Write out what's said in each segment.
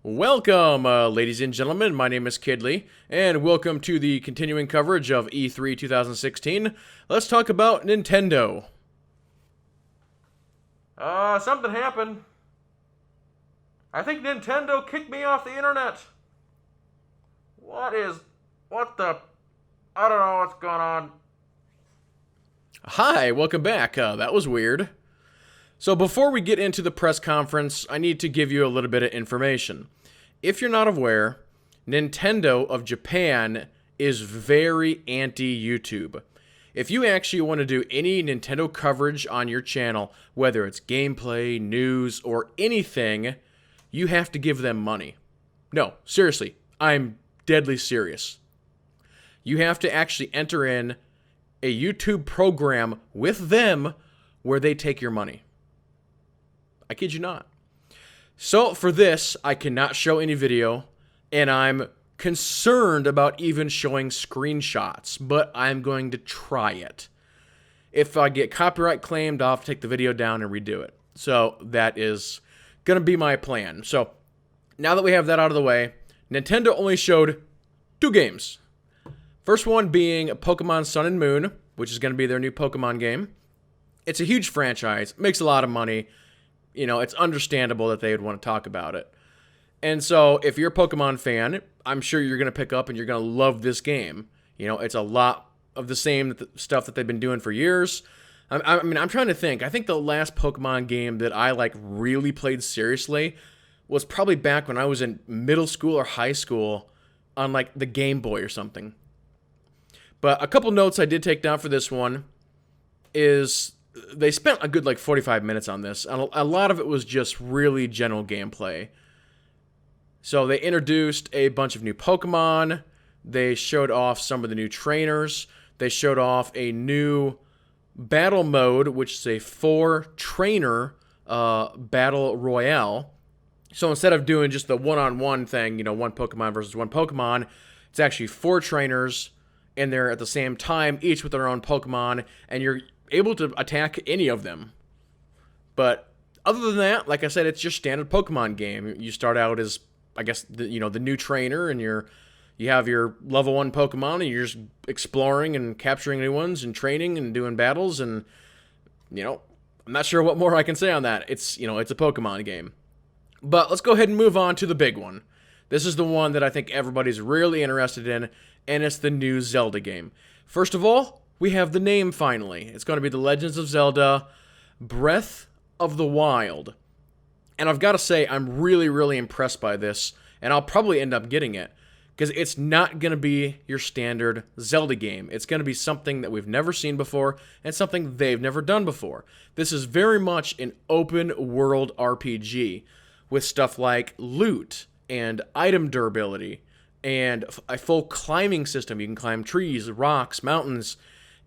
Welcome, ladies and gentlemen. My name is Kidley, and welcome to the continuing coverage of E3 2016. Let's talk about Nintendo. Something happened. I think Nintendo kicked me off the internet. I don't know what's going on. Hi, welcome back. That was weird. So before we get into the press conference, I need to give you a little bit of information. If you're not aware, Nintendo of Japan is very anti-YouTube. If you actually want to do any Nintendo coverage on your channel, whether it's gameplay, news, or anything, you have to give them money. No, seriously, I'm deadly serious. You have to actually enter in a YouTube program with them where they take your money. I kid you not. So for this, I cannot show any video, and I'm concerned about even showing screenshots, but I'm going to try it. If I get copyright claimed, I'll have to take the video down and redo it. So that is going to be my plan. So now that we have that out of the way, Nintendo only showed 2 games. First one being Pokemon Sun and Moon, which is going to be their new Pokemon game. It's a huge franchise, makes a lot of money. You know, it's understandable that they would want to talk about it. And so, if you're a Pokemon fan, I'm sure you're going to pick up and you're going to love this game. You know, it's a lot of the same stuff that they've been doing for years. I'm trying to think. I think the last Pokemon game that I, really played seriously was probably back when I was in middle school or high school on, the Game Boy or something. But a couple notes I did take down for this one is they spent a good 45 minutes on this, and a lot of it was just really general gameplay. So they introduced a bunch of new Pokemon, they showed off some of the new trainers, they showed off a new battle mode, which is a 4-trainer battle royale. So instead of doing just the one-on-one thing, one Pokemon versus one Pokemon, it's actually 4 trainers, and they're at the same time, each with their own Pokemon, and you're able to attack any of them. But other than that, like I said, it's your standard Pokemon game. You start out as, I guess, the new trainer, and you have your level 1 Pokemon, and you're just exploring and capturing new ones and training and doing battles, and, I'm not sure what more I can say on that. It's, it's a Pokemon game. But let's go ahead and move on to the big one. This is the one that I think everybody's really interested in, and it's the new Zelda game. First of all, we have the name finally. It's going to be The Legends of Zelda Breath of the Wild. And I've got to say, I'm really, really impressed by this, and I'll probably end up getting it, because it's not going to be your standard Zelda game. It's going to be something that we've never seen before, and something they've never done before. This is very much an open world RPG, with stuff like loot, and item durability, and a full climbing system. You can climb trees, rocks, mountains,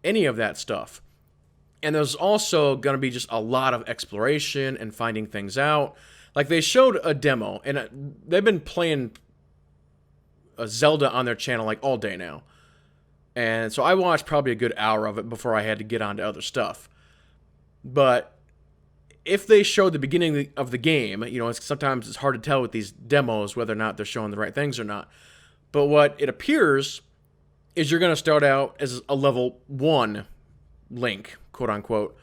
any of that stuff. And there's also going to be just a lot of exploration and finding things out. They showed a demo, and they've been playing Zelda on their channel all day now. And so I watched probably a good hour of it before I had to get on to other stuff. But if they showed the beginning of the game, sometimes it's hard to tell with these demos whether or not they're showing the right things or not. But what it appears is you're going to start out as a level 1 Link, quote unquote,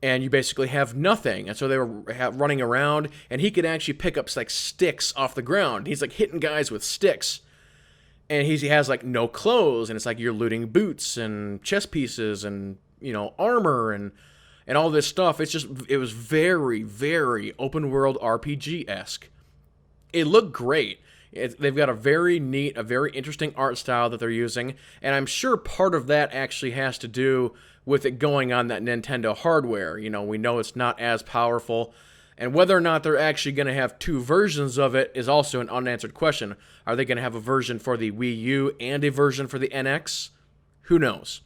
and you basically have nothing. And so they were running around, and he could actually pick up sticks off the ground. He's hitting guys with sticks, and he has no clothes, and it's you're looting boots and chest pieces and armor and all this stuff. It was very, very open world RPG-esque. It looked great. They've got a very neat, a very interesting art style that they're using, and I'm sure part of that actually has to do with it going on that Nintendo hardware. We know it's not as powerful, and whether or not they're actually going to have 2 versions of it is also an unanswered question. Are they going to have a version for the Wii U and a version for the NX? Who knows?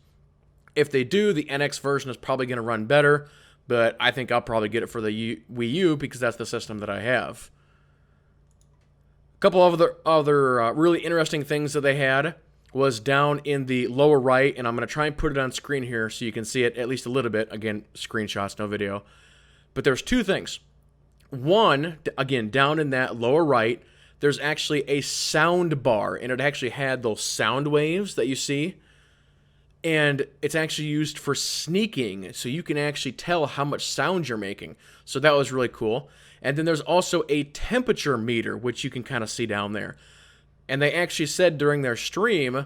If they do, the NX version is probably going to run better, but I think I'll probably get it for the Wii U because that's the system that I have. A couple of other really interesting things that they had was down in the lower right, and I'm going to try and put it on screen here so you can see it at least a little bit. Again, screenshots, no video. But there's 2 things. One, again, down in that lower right, there's actually a sound bar, and it actually had those sound waves that you see. And it's actually used for sneaking, so you can actually tell how much sound you're making. So that was really cool. And then there's also a temperature meter, which you can kind of see down there. And they actually said during their stream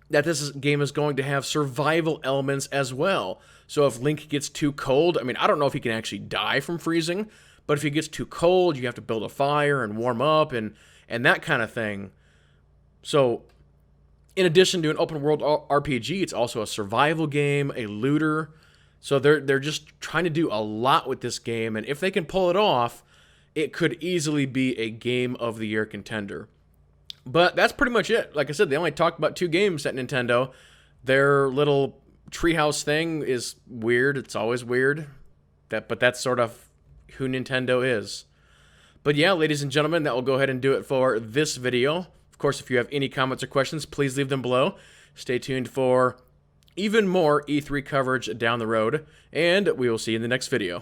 that this game is going to have survival elements as well. So if Link gets too cold, I mean, I don't know if he can actually die from freezing, but if he gets too cold, you have to build a fire and warm up and that kind of thing. So in addition to an open world RPG, it's also a survival game, a looter. So they're just trying to do a lot with this game, and if they can pull it off, it could easily be a Game of the Year contender. But that's pretty much it. Like I said, they only talked about 2 games at Nintendo. Their little treehouse thing is weird. It's always weird. But that's sort of who Nintendo is. But yeah, ladies and gentlemen, that will go ahead and do it for this video. Of course, if you have any comments or questions, please leave them below. Stay tuned for even more E3 coverage down the road, and we will see you in the next video.